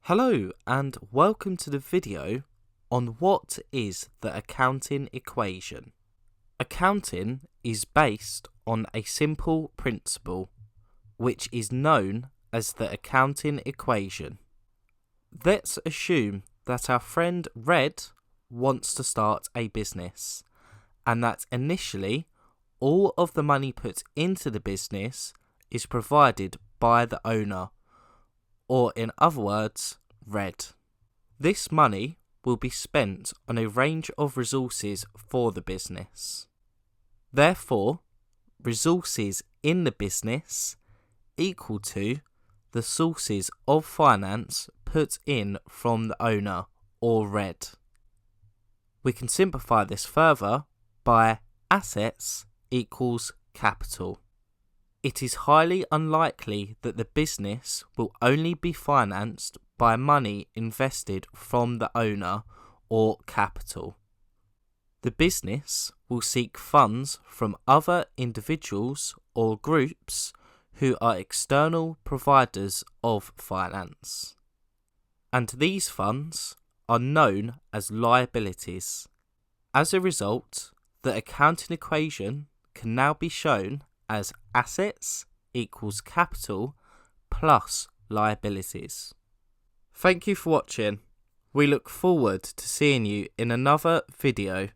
Hello and welcome to the video on what is the accounting equation. Accounting is based on a simple principle which is known as the accounting equation. Let's assume that our friend Red wants to start a business and that initially all of the money put into the business is provided by the owner, or in other words, Red. This money will be spent on a range of resources for the business. Therefore, resources in the business equal to the sources of finance put in from the owner, or Red. We can simplify this further by assets equals capital. It is highly unlikely that the business will only be financed by money invested from the owner, or capital. The business will seek funds from other individuals or groups who are external providers of finance. And these funds are known as liabilities. As a result, the accounting equation can now be shown as assets equals capital plus liabilities. Thank you for watching. We look forward to seeing you in another video.